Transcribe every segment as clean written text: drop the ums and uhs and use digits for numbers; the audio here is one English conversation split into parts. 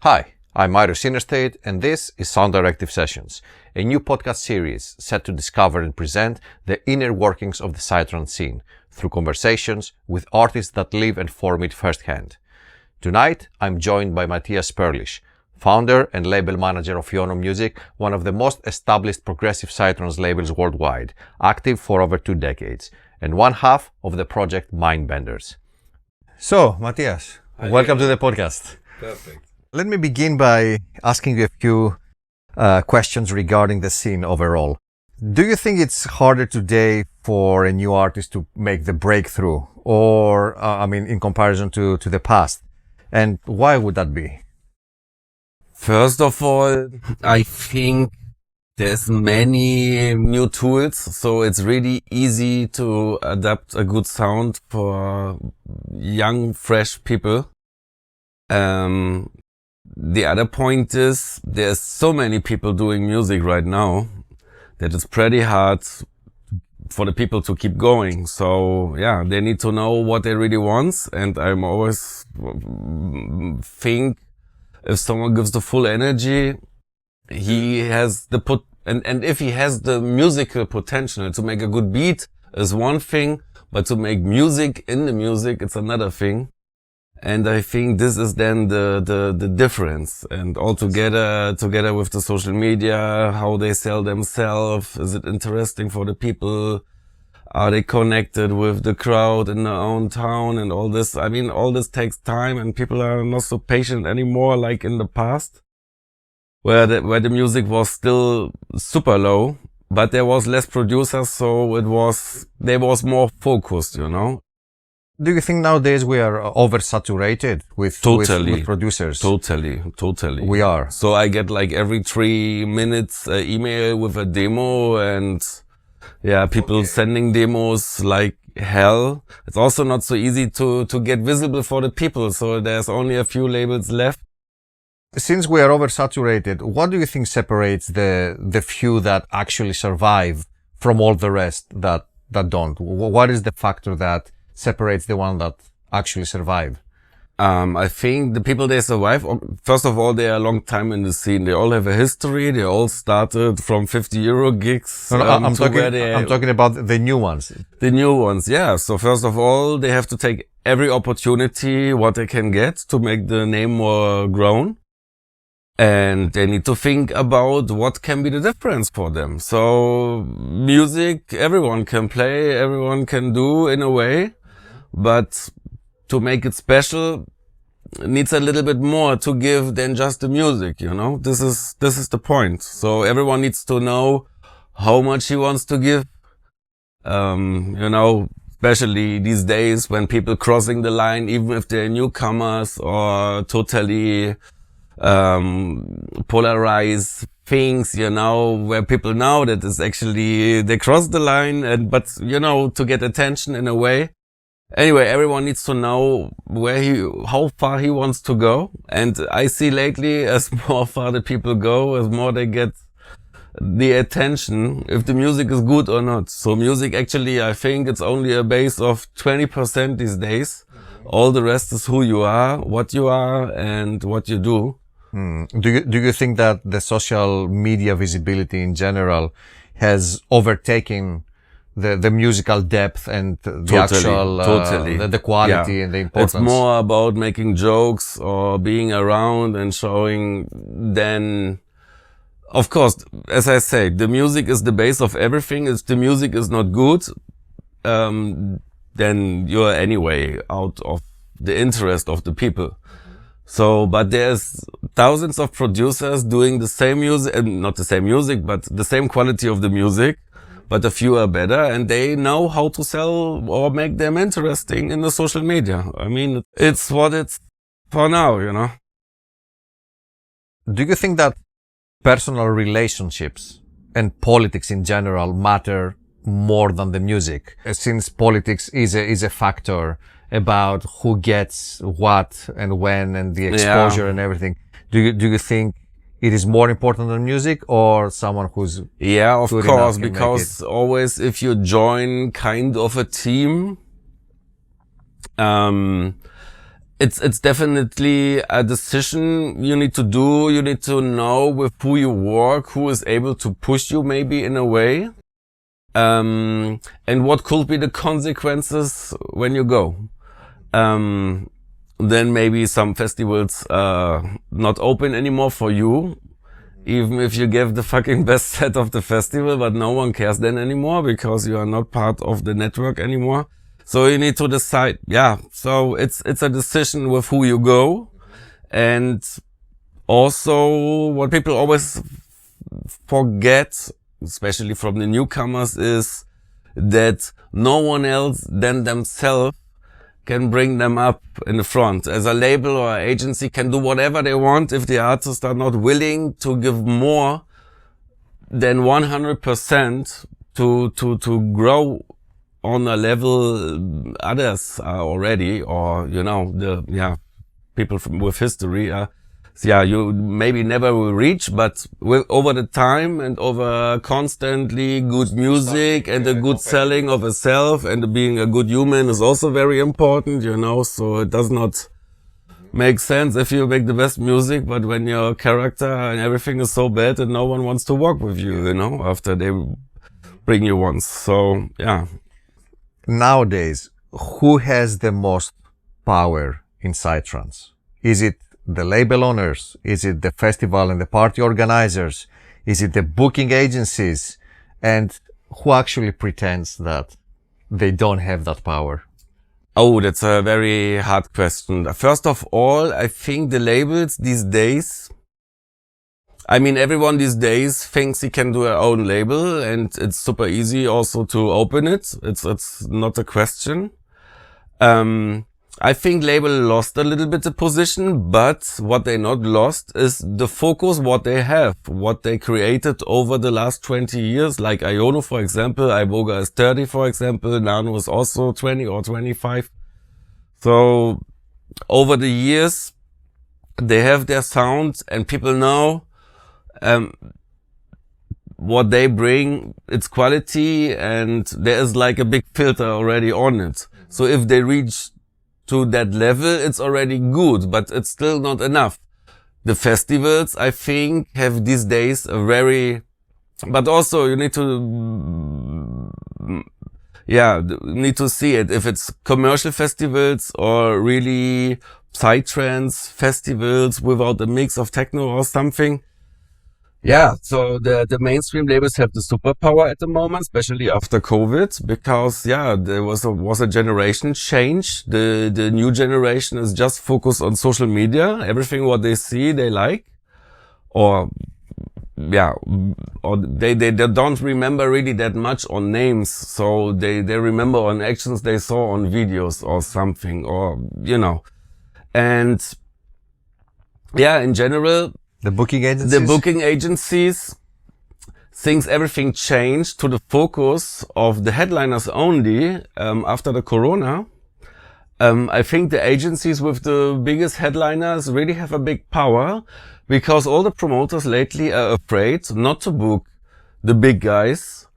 Hi, I'm Matthias Sperlich, and this is SounDirective Sessions, a new podcast series set to discover and present the inner workings of the psytrance scene through conversations with artists that live and form it firsthand. Tonight, I'm joined by Matthias Sperlich, founder and label manager of Iono Music, one of the most established progressive psytrance labels worldwide, active for over 2 decades, and one half of the project Mindbenderz. So, Matthias, welcome to the podcast. Perfect. Let me begin by asking you a few questions regarding the scene overall. Do you think it's harder today for a new artist to make the breakthrough, or, in comparison to the past? And why would that be? First of all, I think there's many new tools, so it's really easy to adapt a good sound for young, fresh people. The other point is there's so many people doing music right now that it's pretty hard for the people to keep going. So yeah, they need to know what they really want. And I'm always think if someone gives the full energy, he has the and if he has the musical potential to make a good beat is one thing, but to make music in the music, it's another thing. And I think this is then the difference. And all together with the social media, how they sell themselves. Is it interesting for the people? Are they connected with the crowd in their own town and all this? I mean, all this takes time and people are not so patient anymore like in the past, where the music was still super low, but there was less producers. So they was more focused, you know? Do you think nowadays we are oversaturated with producers? Totally. We are. So I get like every 3 minutes an email with a demo and people sending demos like hell. It's also not so easy to get visible for the people. So there's only a few labels left. Since we are oversaturated, what do you think separates the few that actually survive from all the rest that don't? What is the factor that separates the one that actually survive? I think the people they survive, first of all, they are a long time in the scene. They all have a history. They all started from 50 euro gigs. I'm talking about the new ones. The new ones, yeah. So first of all, they have to take every opportunity what they can get to make the name more grown. And they need to think about what can be the difference for them. So music, everyone can play, everyone can do in a way. But to make it special, it needs a little bit more to give than just the music, you know? This is the point. So everyone needs to know how much he wants to give. Especially these days when people crossing the line, even if they're newcomers or totally polarize things, where people know that it's actually, they cross the line but to get attention in a way. Anyway, everyone needs to know how far he wants to go. And I see lately, as more far the people go, as more they get the attention, if the music is good or not. So music, actually, I think it's only a base of 20% these days. All the rest is who you are, what you are, and what you do. Do you think that the social media visibility in general has overtaken the musical depth and the actual the quality and the importance? It's more about making jokes or being around and showing than, of course, as I say, the music is the base of everything. If the music is not good, then you're anyway out of the interest of the people. So, but there's thousands of producers doing the same music, not the same music, but the same quality of the music, but a few are better and they know how to sell or make them interesting in the social media. I mean, it's what it's for now, Do you think that personal relationships and politics in general matter more than the music? Since politics is a factor about who gets what and when and the exposure and everything. Do you think it is more important than music, or someone who's of course, because always if you join kind of a team, It's definitely a decision you need to do. You need to know with who you work, who is able to push you maybe in a way. And what could be the consequences when you go. Then maybe some festivals not open anymore for you, even if you give the fucking best set of the festival, but no one cares then anymore because you are not part of the network anymore. So you need to decide, yeah. So it's a decision with who you go. And also what people always forget, especially from the newcomers, is that no one else than themselves can bring them up in the front. As a label or agency can do whatever they want if the artists are not willing to give more than 100% to grow on a level others are already, or, you know, people with history, you maybe never will reach, but over the time and over constantly good music and a good selling of a self and being a good human is also very important, you know, so it does not make sense if you make the best music, but when your character and everything is so bad that no one wants to work with you, you know, after they bring you once. So, yeah. Nowadays, who has the most power in psytrance? Is it the label owners? Is it the festival and the party organizers? Is it the booking agencies? And who actually pretends that they don't have that power? Oh, that's a very hard question. First of all, I think the labels these days, I mean, everyone these days thinks he can do their own label, and it's super easy also to open it. It's not a question. I think label lost a little bit the position, but what they not lost is the focus, what they have, what they created over the last 20 years, like Iono, for example, Iboga is 30, for example, Nano is also 20 or 25. So over the years, they have their sound and people know, what they bring, it's quality, and there is like a big filter already on it. So if they reach to that level, it's already good, but it's still not enough. The festivals, I think, have these days a very, but also you need to, need to see it. If it's commercial festivals or really psytrance festivals without a mix of techno or something. Yeah, so the mainstream labels have the superpower at the moment, especially after COVID, because there was a generation change. The new generation is just focused on social media. Everything what they see, they like, or they don't remember really that much on names. So they remember on actions they saw on videos or something, or, you know, and in general, The booking agencies? The booking agencies thinks everything changed to the focus of the headliners only after the corona. I think the agencies with the biggest headliners really have a big power because all the promoters lately are afraid not to book the big guys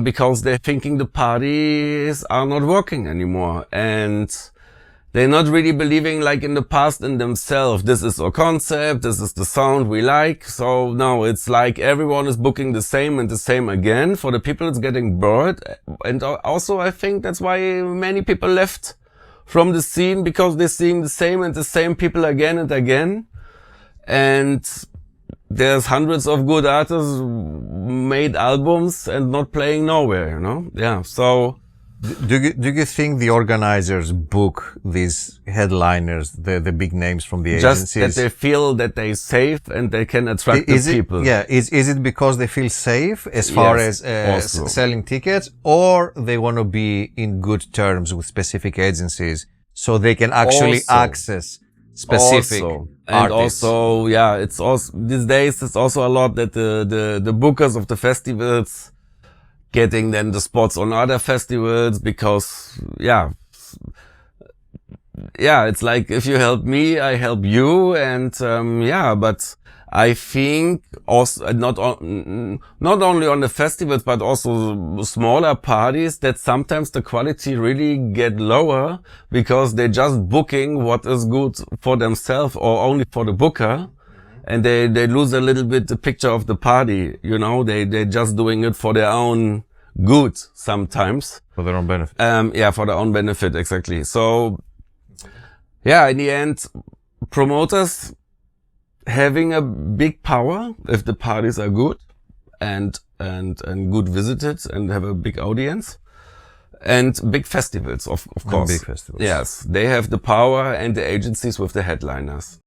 because they're thinking the parties are not working anymore. And they're not really believing like in the past in themselves. This is our concept. This is the sound we like. So no, it's like everyone is booking the same and the same again. For the people, it's getting bored. And also I think that's why many people left from the scene because they're seeing the same and the same people again and again. And there's hundreds of good artists made albums and not playing nowhere, you know? Yeah. So, Do you think the organizers book these headliners, the big names from the agencies? Just that they feel that they're safe and they can attract the people. Yeah, is it because they feel safe as far as selling tickets, or they want to be in good terms with specific agencies so they can actually access specific artists? And also, it's also these days it's also a lot that the bookers of the festivals getting then the spots on other festivals because, it's like if you help me, I help you. And, but I think also not only on the festivals, but also smaller parties, that sometimes the quality really get lower because they're just booking what is good for themselves or only for the booker. And they lose a little bit the picture of the party, you know, they're just doing it for their own good sometimes. For their own benefit. Yeah, for their own benefit, exactly. So, yeah, in the end, promoters having a big power if the parties are good and good visited and have a big audience, and big festivals, of course. Big festivals. Yes, they have the power, and the agencies with the headliners.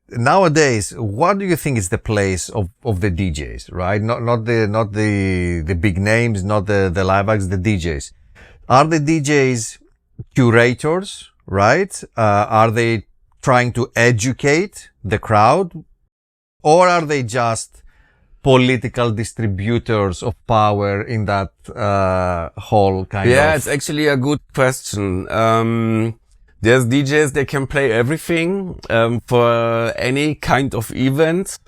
Nowadays, what do you think is the place of the DJs, right? Not the big names, not the live acts, the DJs. Are the DJs curators, right? Are they trying to educate the crowd, or are they just political distributors of power in that whole kind of? Yeah, it's actually a good question. There's DJs that can play everything for any kind of event.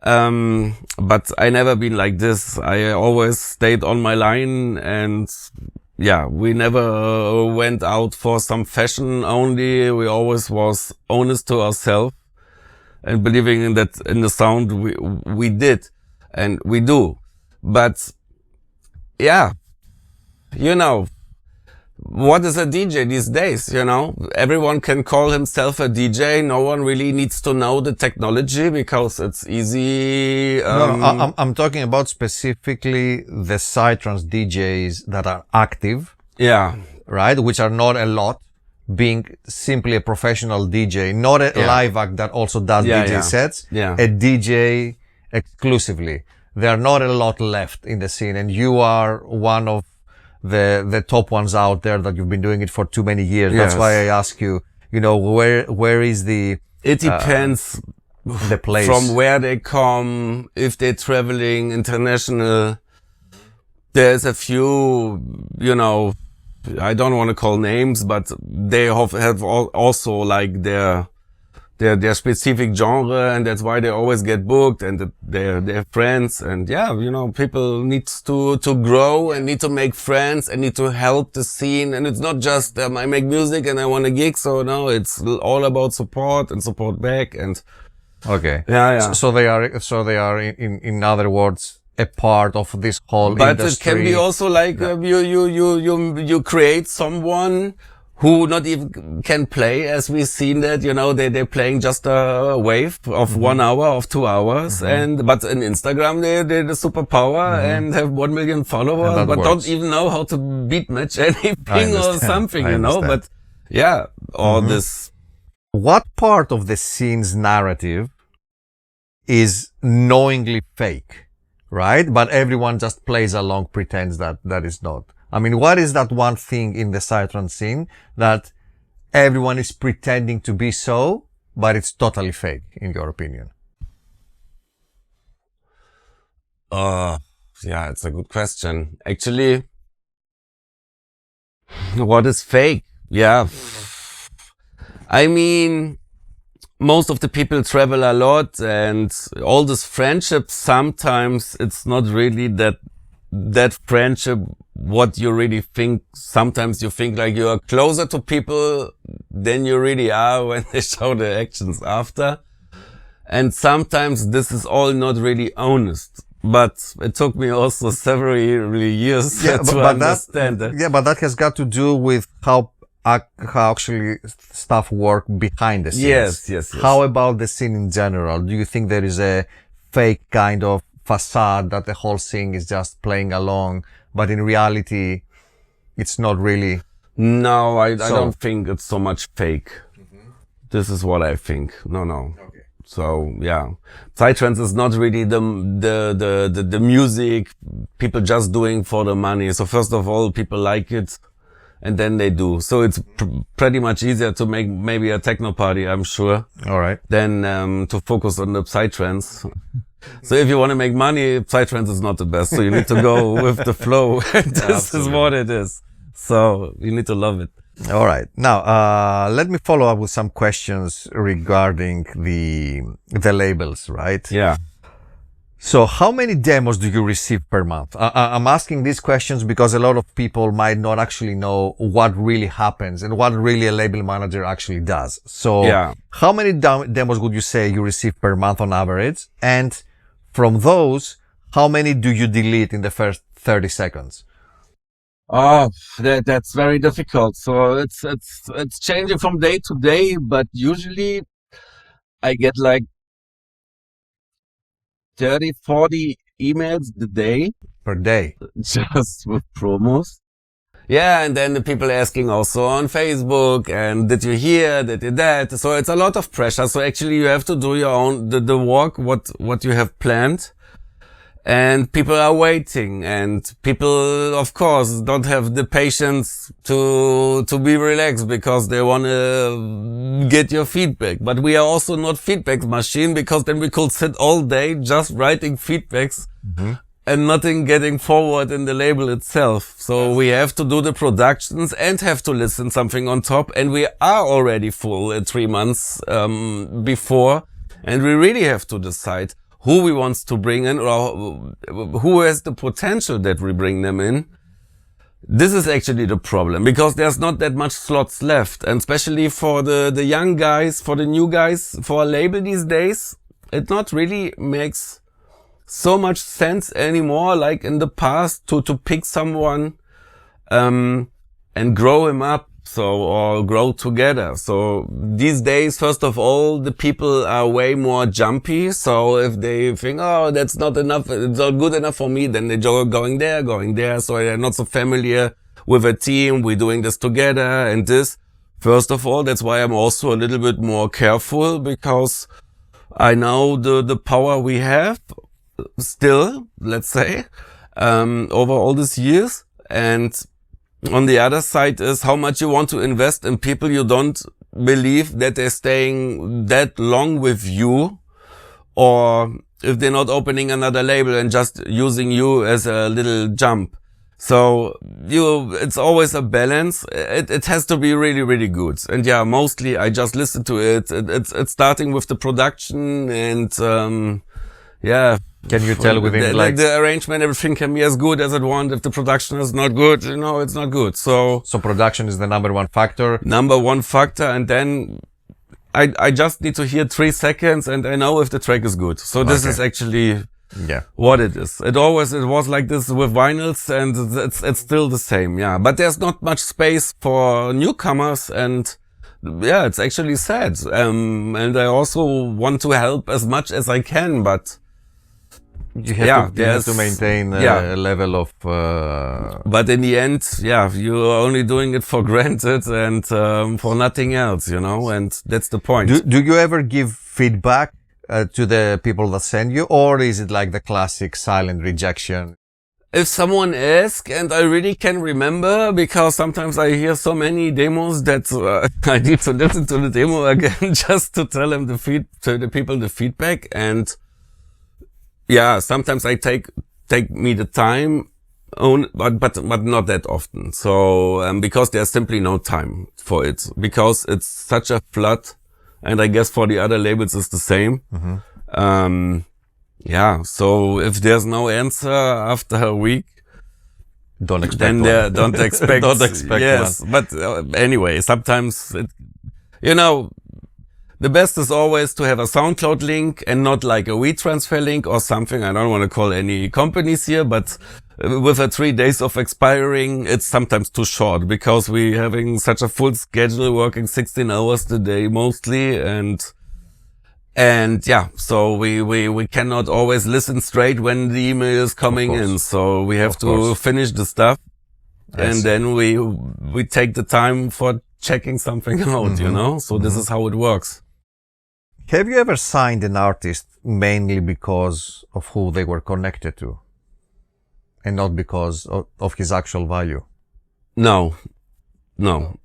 But I never been like this. I always stayed on my line, and yeah, we never went out for some fashion only. We always was honest to ourselves and believing in that, in the sound we did and we do. But yeah, you know, what is a DJ these days? You know, everyone can call himself a DJ. No one really needs to know the technology because it's easy. No, I'm talking about specifically the psytrance DJs that are active. Yeah. Right? Which are not a lot, being simply a professional DJ, not a live act that also does DJ sets. Yeah. A DJ exclusively. There are not a lot left in the scene, and you are one of the top ones out there that you've been doing it for too many years. Yes. That's why I ask you, you know, where is the... It depends the place. From where they come, if they're traveling international. There's a few, you know, I don't want to call names, but they have also like their specific genre, and that's why they always get booked, and they're friends. And yeah, you know, people need to grow and need to make friends and need to help the scene. And it's not just, I make music and I want a gig. So no, it's all about support and support back. And okay. Yeah. So they are in other words, a part of this whole but industry. It can be also like you create someone who not even can play, as we've seen that, you know, they're playing just a wave of 1 hour, of 2 hours. But on Instagram, they're the superpower and have 1 million followers, but don't even know how to beat match anything or something, you know, but yeah, all this. What part of the scene's narrative is knowingly fake, right? But everyone just plays along, pretends that is not. I mean, what is that one thing in the psytrance scene that everyone is pretending to be so, but it's totally fake, in your opinion? Yeah, it's a good question. Actually, what is fake? Yeah. I mean, most of the people travel a lot, and all this friendship, sometimes it's not really that friendship what you really think. Sometimes you think like you are closer to people than you really are when they show the actions after. And sometimes this is all not really honest. But it took me also several years to understand that. Yeah, but that has got to do with how actually stuff work behind the scenes. Yes. How about the scene in general? Do you think there is a fake kind of facade that the whole thing is just playing along, but in reality, it's not really? No, I don't think it's so much fake. This is what I think. No. Okay. So yeah, psytrance is not really the music people just doing for the money. So first of all, people like it, and then they do. So it's pretty much easier to make maybe a techno party, I'm sure. All right. Than to focus on the psytrance. So if you want to make money, psytrance is not the best. So you need to go with the flow. This is what it is. So you need to love it. All right. Now, let me follow up with some questions regarding the labels, right? Yeah. So how many demos do you receive per month? I'm asking these questions because a lot of people might not actually know what really happens and what really a label manager actually does. So Yeah. how many demos would you say you receive per month on average? And from those, how many do you delete in the first 30 seconds? Oh, that's very difficult. So it's changing from day to day, but usually I get like 30, 40 emails a day Per day. just with promos. Yeah, and then the people asking also on Facebook, and did you hear, did you that? So it's a lot of pressure. So actually you have to do your own, the work, what you have planned. And people are waiting, and people, of course, don't have the patience to be relaxed because they want to get your feedback. But we are also not feedback machine, because then we could sit all day just writing feedbacks and nothing getting forward in the label itself. So we have to do the productions and have to listen something on top. And we are already full at 3 months before, and we really have to decide who we want to bring in, or who has the potential that we bring them in. This is actually the problem, because there's not that much slots left. And especially for the young guys, for the new guys, for a label these days, it not really makes so much sense anymore, like in the past, to pick someone, and grow him up. So, or grow together. So these days, first of all, the people are way more jumpy. So if they think, oh, that's not enough, it's not good enough for me, then they go going there. So they're not so familiar with a team. We're doing this together and this. First of all, that's why I'm also a little bit more careful, because I know the power we have still, let's say, over all these years. And on the other side is how much you want to invest in people you don't believe that they're staying that long with you, or if they're not opening another label and just using you as a little jump. So it's always a balance. It has to be really, really good. And yeah, mostly I just listen to it. It's starting with the production, and yeah. Can you tell within the arrangement, everything can be as good as it wants. If the production is not good, it's not good. So production is the number one factor. And then I just need to hear 3 seconds and I know if the track is good. So this is actually what it is. It was like this with vinyls, and it's still the same. Yeah. But there's not much space for newcomers, and yeah, it's actually sad. And I also want to help as much as I can, but you have to maintain a level of... But in the end, you're only doing it for granted and for nothing else, and that's the point. Do you ever give feedback to the people that send you, or is it like the classic silent rejection? If someone asks, and I really can remember, because sometimes I hear so many demos that I need to listen to the demo again just to tell them to the people the feedback. And yeah, sometimes I take me the time, but not that often. So, because there's simply no time for it, because it's such a flood, and I guess for the other labels it's the same. Yeah, so if there's no answer after a week, don't expect don't expect yes, one. But anyway, sometimes the best is always to have a SoundCloud link and not like a WeTransfer link or something. I don't want to call any companies here, but with a 3 days of expiring, it's sometimes too short, because we're having such a full schedule, working 16 hours a day mostly. And yeah, so we cannot always listen straight when the email is coming in. So we have to finish the stuff, and then we take the time for checking something out, So this is how it works. Have you ever signed an artist mainly because of who they were connected to, and not because of his actual value? No.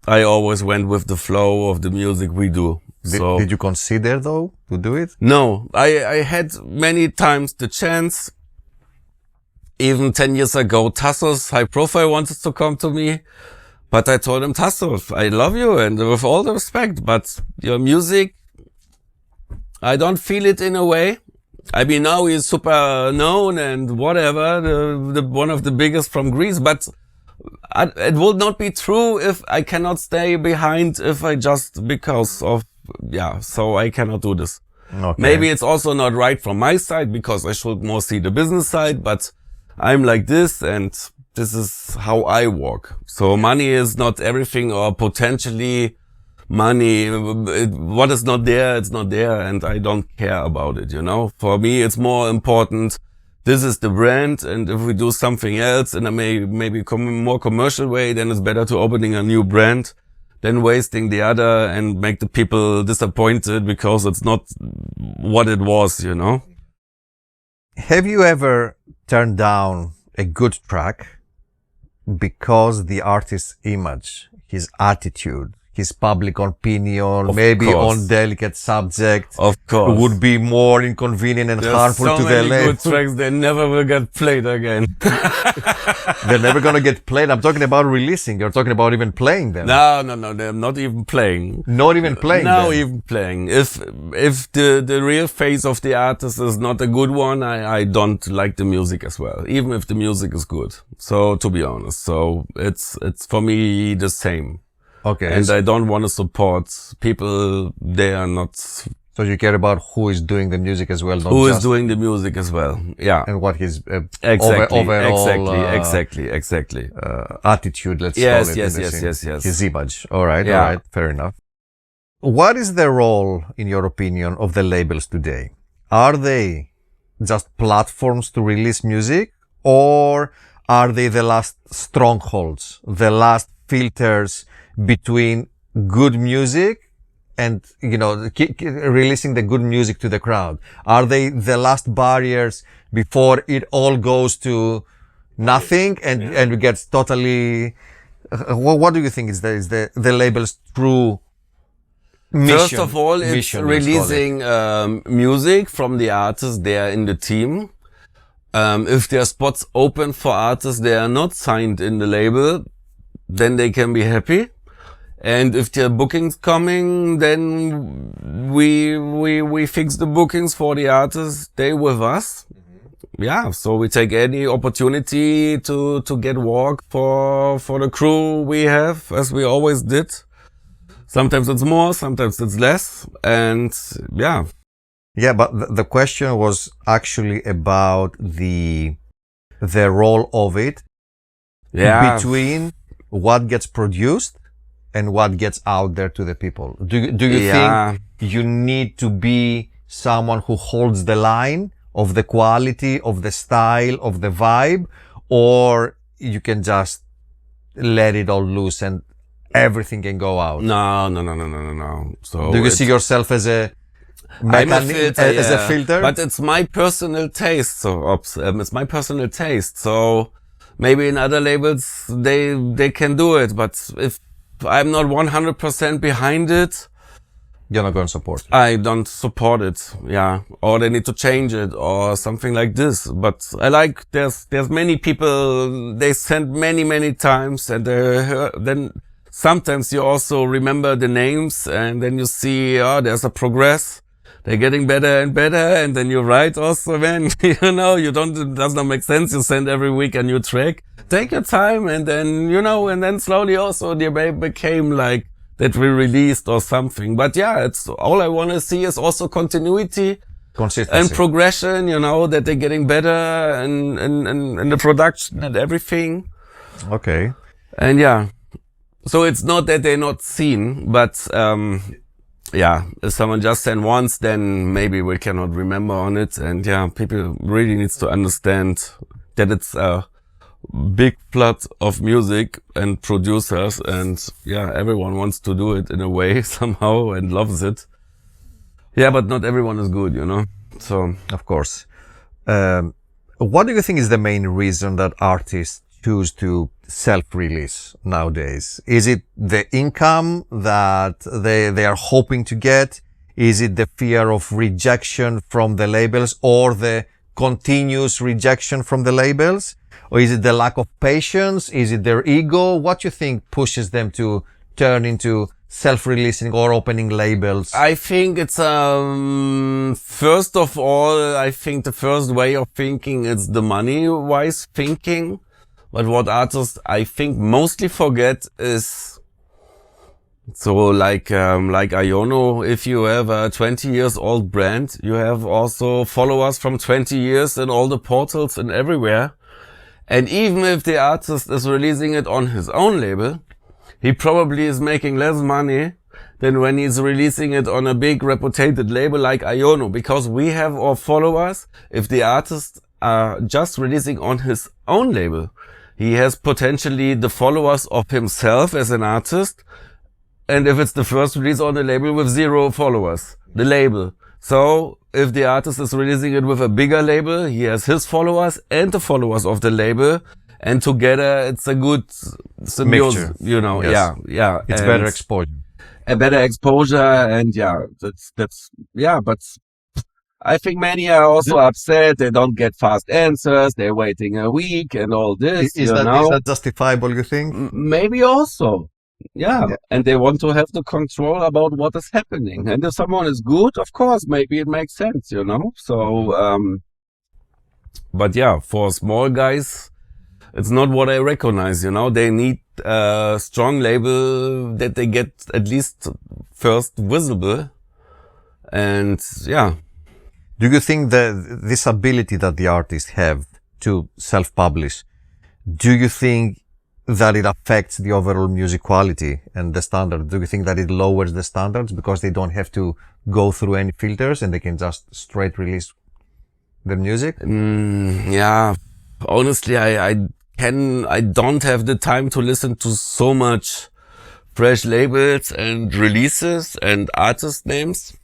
I always went with the flow of the music we do. Did you consider, though, to do it? No, I had many times the chance. Even 10 years ago, Tassos High Profile wanted to come to me, But I told him, Tasso, I love you and with all the respect, but your music, I don't feel it in a way. I mean, now he's super known and whatever, the one of the biggest from Greece, but it would not be true if I cannot stay behind if I just because of, so I cannot do this. Okay. Maybe it's also not right from my side because I should more see the business side, but I'm like this and this is how I walk. So money is not everything, or potentially money, what is not there, it's not there, and I don't care about it, you know. For me, it's more important, this is the brand, and if we do something else in a maybe more commercial way, then it's better to opening a new brand than wasting the other and make the people disappointed because it's not what it was, you know. Have you ever turned down a good track because the artist's image, his attitude, his public opinion, maybe on delicate subjects, would be more inconvenient and harmful to the label? There's so many good tracks, they never will get played again. They're never gonna get played. I'm talking about releasing. You're talking about even playing them. No, they're not even playing. Not even playing No, them. even playing. If the real face of the artist is not a good one, I don't like the music as well, even if the music is good. So, to be honest, so it's for me the same. Okay. And I don't want to support people, they are not. So you care about who is doing the music as well, not who just is doing the music as well. Yeah. and what his overall exactly. Attitude, let's Yes, call it. yes. His image. All right, Yeah. all right, fair enough. What is the role, in your opinion, of the labels today? Are they just platforms to release music, or are they the last strongholds, the last filters between good music and, you know, releasing the good music to the crowd? Are they the last barriers before it all goes to nothing and it gets totally, what do you think is the label's true mission? First of all, it's releasing music from the artists they are in the team. If there are spots open for artists they are not signed in the label, then they can be happy. And if there are bookings coming, then we fix the bookings for the artists, stay with us. Mm-hmm. Yeah, so we take any opportunity to get work for the crew we have, as we always did. Sometimes it's more, sometimes it's less, and yeah. Yeah, but the question was actually about the role of it between what gets produced and what gets out there to the people. Do you think you need to be someone who holds the line of the quality, of the style, of the vibe, or you can just let it all loose and everything can go out? No. So do you see yourself as a filter? But it's my personal taste. So it's my personal taste. So maybe in other labels they can do it, but if I'm not 100% behind it, you're not going to support it. I don't support it. Yeah. Or they need to change it or something like this. But I like, there's many people, they send many times, and then sometimes you also remember the names, and then you see, there's a progress. They're getting better and better. And then you write also, man, it does not make sense. You send every week a new track. Take your time, and then, and then slowly also they became like that we released or something. But yeah, it's all I want to see is also continuity, consistency, and progression, that they're getting better and the production and everything. Okay. And yeah, so it's not that they're not seen, but, if someone just sent once, then maybe we cannot remember on it. And yeah, people really needs to understand that it's a big flood of music and producers, and everyone wants to do it in a way somehow and loves it. Yeah, but not everyone is good, So of course. What do you think is the main reason that artists choose to self-release nowadays? Is it the income that they are hoping to get? Is it the fear of rejection from the labels, or the continuous rejection from the labels? Or is it the lack of patience? Is it their ego? What do you think pushes them to turn into self-releasing or opening labels? I think it's, first of all, I think the first way of thinking is the money-wise thinking. But what artists, I think, mostly forget is, so like Iono, if you have a 20 years old brand, you have also followers from 20 years in all the portals and everywhere. And even if the artist is releasing it on his own label, he probably is making less money than when he's releasing it on a big reputed label like Iono, because we have our followers. If the artist are just releasing on his own label, he has potentially the followers of himself as an artist. And if it's the first release on the label with 0 followers, the label. So if the artist is releasing it with a bigger label, he has his followers and the followers of the label. And together it's a good symbiosis, you know, yes. yeah. It's better exposure. A better exposure, and but I think many are also upset. They don't get fast answers. They're waiting a week and all this. Is that justifiable, you think? Maybe also. Yeah. And they want to have the control about what is happening. And if someone is good, of course, maybe it makes sense, you know? So, but yeah, for small guys, it's not what I recognize, you know? They need a strong label that they get at least first visible. And yeah. Do you think that this ability that the artists have to self-publish, do you think that it affects the overall music quality and the standard? Do you think that it lowers the standards because they don't have to go through any filters and they can just straight release their music? Yeah, honestly, I don't have the time to listen to so much fresh labels and releases and artist names.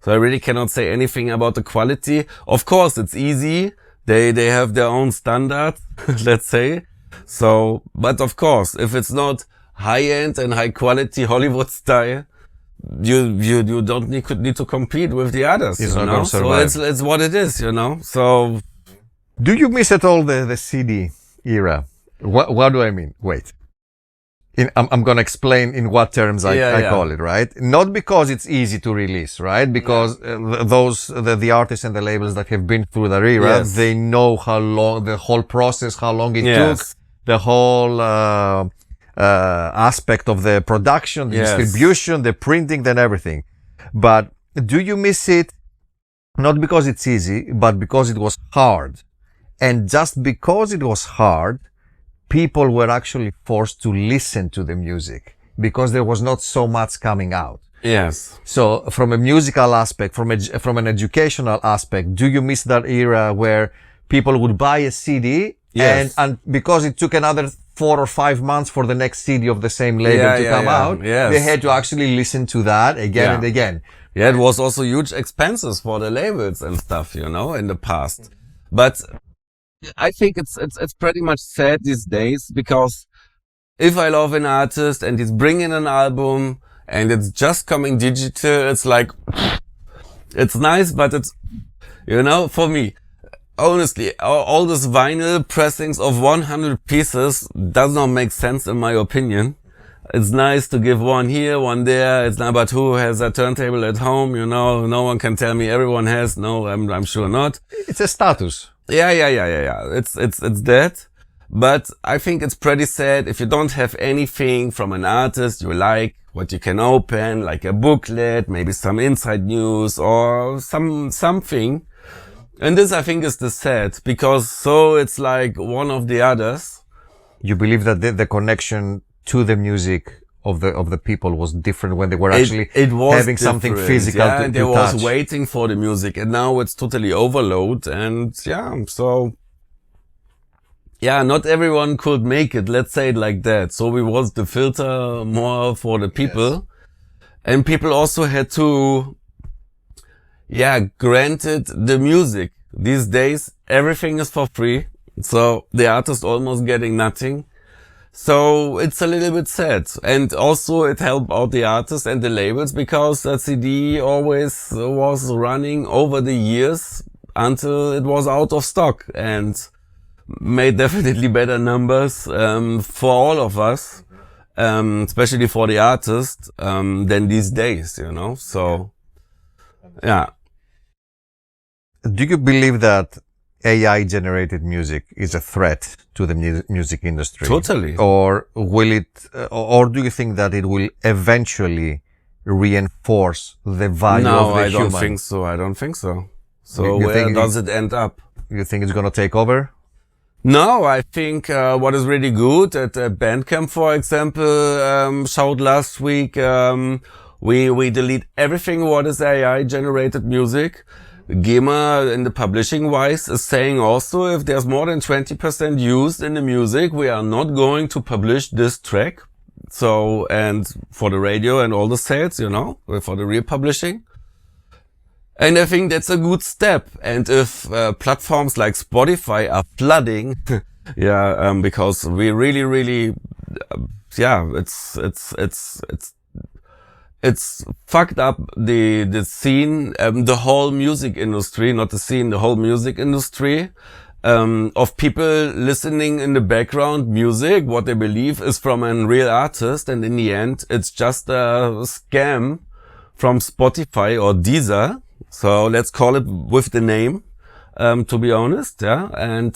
So I really cannot say anything about the quality. Of course, it's easy. They have their own standards, let's say. So, but of course, if it's not high-end and high-quality Hollywood style, you don't need to compete with the others, it's you not know? gonna survive. So it's what it is, you know? So, do you miss at all the CD era? What do I mean? Wait. I'm going to explain in what terms I call it, right? Not because it's easy to release, right? Because the artists and the labels that have been through that era, they know how long, the whole process, how long it took, the whole aspect of the production, the distribution, the printing, then everything. But do you miss it? Not because it's easy, but because it was hard. And just because it was hard, people were actually forced to listen to the music because there was not so much coming out. Yes. So from a musical aspect, from an educational aspect, do you miss that era where people would buy a CD and because it took another 4 or 5 months for the next CD of the same label to come out, they had to actually listen to that again and again. Yeah, it was also huge expenses for the labels and stuff, you know, in the past. But I think it's pretty much sad these days, because if I love an artist and he's bringing an album and it's just coming digital, it's like, it's nice, but it's, you know, for me, honestly, all this vinyl pressings of 100 pieces does not make sense in my opinion. It's nice to give one here, one there. It's not, but who has a turntable at home? You know, no one can tell me everyone has. No, I'm sure not. It's a status. Yeah. It's that. But I think it's pretty sad if you don't have anything from an artist you like, what you can open, like a booklet, maybe some inside news or something. And this, I think, is the sad, because so it's like one of the others. You believe that the connection to the music of the people was different when they were actually having something physical to and they touch. was waiting for the music, and now it's totally overload. And so not everyone could make it, let's say it like that. So we was the filter more for the people, and people also had to granted the music. These days everything is for free, so the artist almost getting nothing. So it's a little bit sad. And also it helped out the artists and the labels, because the CD always was running over the years until it was out of stock. And made definitely better numbers for all of us, especially for the artist, than these days, you know. So, yeah. Do you believe that AI generated music is a threat to the music industry? Totally. Or will it, or do you think that it will eventually reinforce the value of the human? No, I don't think so. I don't think so. So You where think does it end up? You think it's going to take over? No, I think what is really good at Bandcamp, for example, showed last week, we delete everything what is AI generated music. GEMA in the publishing wise is saying also if there's more than 20% used in the music, we are not going to publish this track. So, and for the radio and all the sales, you know, for the real publishing. And I think that's a good step. And if platforms like Spotify are flooding, because we really, it's fucked up the scene, the whole music industry, not the scene, the whole music industry, of people listening in the background music, what they believe is from a real artist. And in the end, it's just a scam from Spotify or Deezer. So let's call it with the name, to be honest. Yeah. And,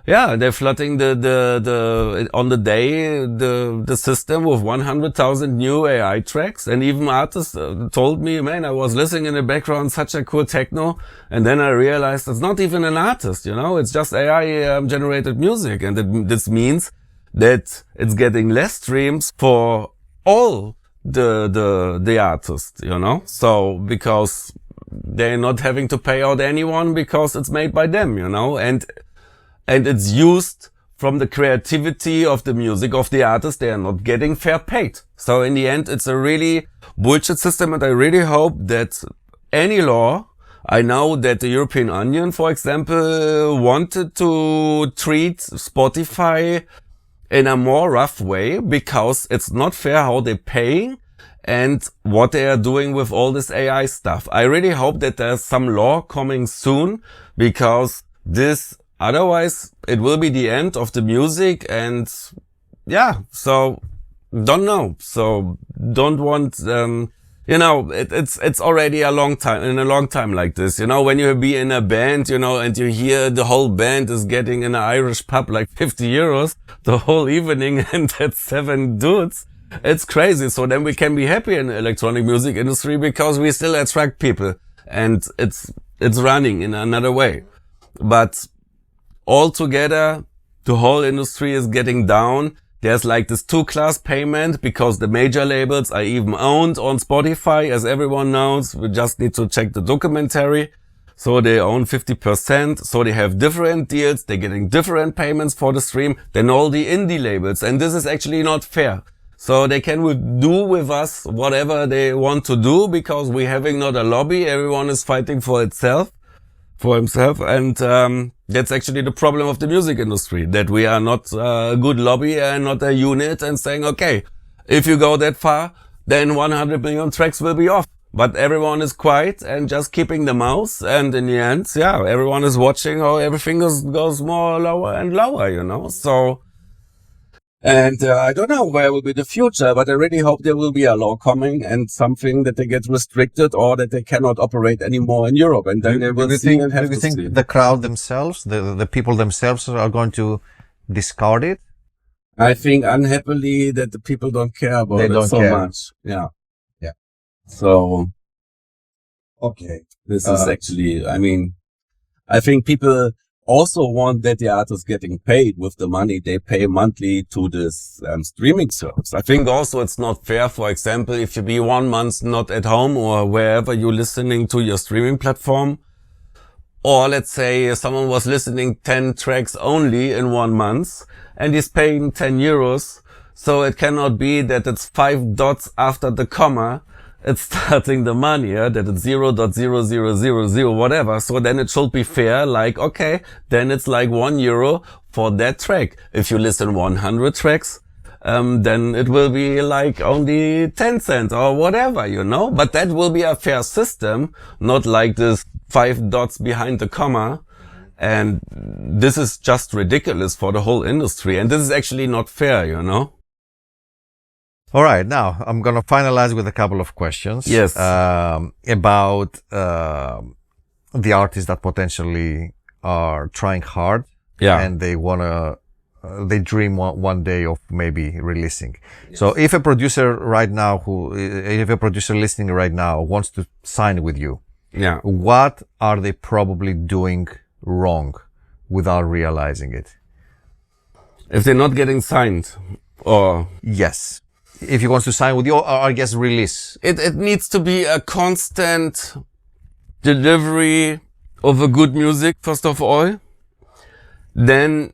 they're flooding on the day, the system with 100,000 new AI tracks. And even artists told me, man, I was listening in the background, such a cool techno. And then I realized it's not even an artist, you know, it's just AI generated music. And this means that it's getting less streams for all the artists, you know, so because they're not having to pay out anyone because it's made by them, you know, and it's used from the creativity of the music of the artist. They are not getting fair paid. So in the end, it's a really bullshit system. And I really hope that any law, I know that the European Union, for example, wanted to treat Spotify in a more rough way because it's not fair how they're paying and what they are doing with all this AI stuff. I really hope that there's some law coming soon because otherwise it will be the end of the music and so don't know. So don't want, it's already a long time like this, you know, when you be in a band, you know, and you hear the whole band is getting in an Irish pub like 50 euros the whole evening and that's 7 dudes. It's crazy. So then we can be happy in the electronic music industry because we still attract people and it's running in another way. But altogether, the whole industry is getting down. There's like this 2-class payment because the major labels are even owned on Spotify, as everyone knows. We just need to check the documentary. So they own 50%. So they have different deals. They're getting different payments for the stream than all the indie labels. And this is actually not fair. So they can do with us whatever they want to do because we're having not a lobby. Everyone is fighting for himself. And that's actually the problem of the music industry, that we are not a good lobby and not a unit and saying, okay, if you go that far, then 100 million tracks will be off. But everyone is quiet and just keeping the mouse. And in the end, everyone is watching how everything goes more lower and lower, you know. So, and I don't know where will be the future, but I really hope there will be a law coming and something that they get restricted or that they cannot operate anymore in Europe. And then they will see and have to see. Do you think the crowd themselves, the people themselves are going to discard it? I think unhappily that the people don't care about it so much. Yeah. So, okay. This is actually, I think people also want that the artists getting paid with the money they pay monthly to this streaming service. I think also it's not fair, for example, if you be 1 month not at home or wherever you're listening to your streaming platform, or let's say someone was listening 10 tracks only in 1 month and he's paying 10 euros. So it cannot be that it's 5 dots after the comma. It's starting the money, that it's 0.0000 whatever. So then it should be fair. Like, okay, then it's like €1 for that track. If you listen 100 tracks, then it will be like only 10 cents or whatever, you know, but that will be a fair system, not like this 5 dots behind the comma. And this is just ridiculous for the whole industry. And this is actually not fair, you know? All right. Now I'm going to finalize with a couple of questions. Yes. About the artists that potentially are trying hard. Yeah. And they want to, they dream one day of maybe releasing. Yes. So if a producer right now if a producer listening right now wants to sign with you, yeah, what are they probably doing wrong without realizing it? If they're not getting signed, or yes, if he wants to sign with you, or I guess release, it needs to be a constant delivery of a good music, first of all. Then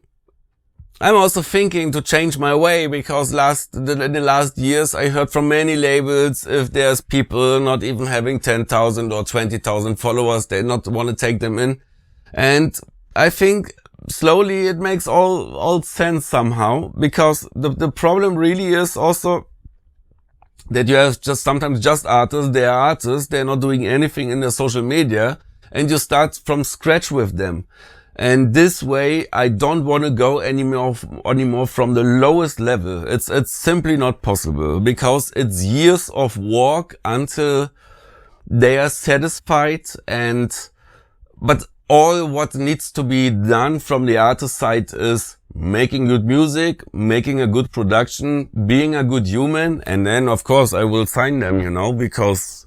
I'm also thinking to change my way, because in the last years I heard from many labels, if there's people not even having 10,000 or 20,000 followers, they not want to take them in. And I think slowly it makes all sense somehow, because the problem really is also that you have sometimes just artists, they're not doing anything in their social media, and you start from scratch with them. And this way, I don't want to go anymore from the lowest level. It's simply not possible, because it's years of work until they are satisfied. But all what needs to be done from the artist side is making good music, making a good production, being a good human. And then, of course, I will sign them, you know, because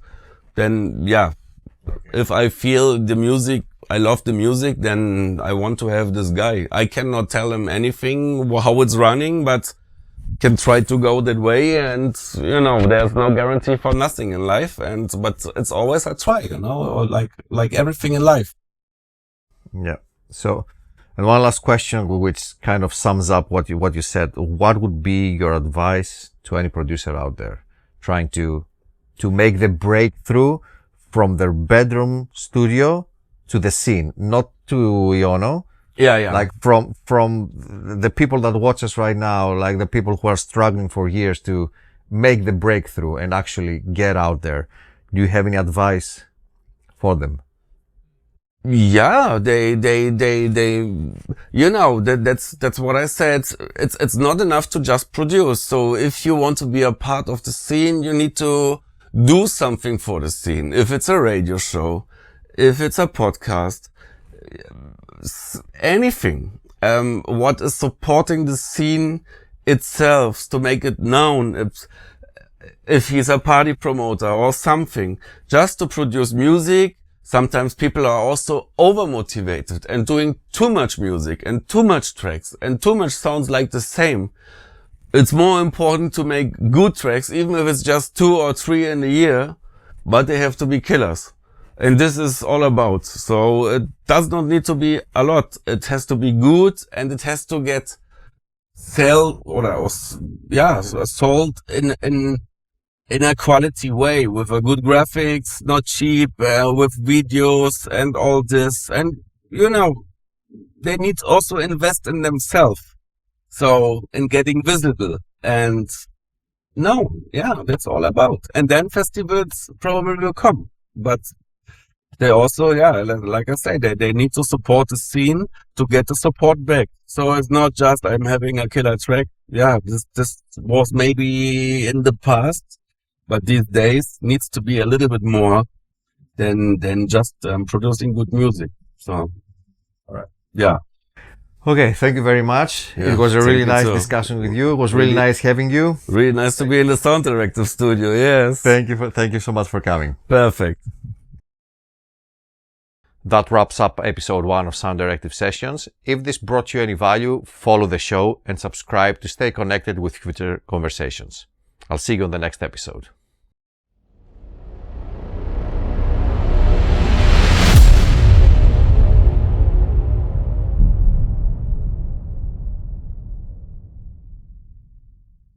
then, yeah, if I feel the music, I love the music, then I want to have this guy. I cannot tell him anything, how it's running, but can try to go that way. And, you know, there's no guarantee for nothing in life. But it's always a try, you know, like everything in life. Yeah. So, and one last question, which kind of sums up what you said. What would be your advice to any producer out there trying to make the breakthrough from their bedroom studio to the scene, not to Iono? Yeah. Like from the people that watch us right now, like the people who are struggling for years to make the breakthrough and actually get out there. Do you have any advice for them? Yeah, they, you know, that's what I said. It's not enough to just produce. So if you want to be a part of the scene, you need to do something for the scene. If it's a radio show, if it's a podcast, anything, what is supporting the scene itself to make it known. If he's a party promoter or something, just to produce music. Sometimes people are also over-motivated and doing too much music and too much tracks and too much sounds like the same. It's more important to make good tracks, even if it's just 2 or 3 in a year, but they have to be killers. And this is all about. So it does not need to be a lot. It has to be good, and it has to get sold in a quality way, with a good graphics, not cheap, with videos and all this. And, you know, they need to also invest in themselves. So, in getting visible. And that's all about. And then festivals probably will come. But they also, like I said, they need to support the scene to get the support back. So it's not just I'm having a killer track. Yeah, this was maybe in the past. But these days needs to be a little bit more than just producing good music. So, all right. Yeah. Okay. Thank you very much. Yeah, it was a really nice too. discussion with you. It was really nice having you. Really nice to be in the SounDirective studio. Yes. Thank you so much for coming. Perfect. That wraps up episode 1 of SounDirective Sessions. If this brought you any value, follow the show and subscribe to stay connected with future conversations. I'll see you on the next episode.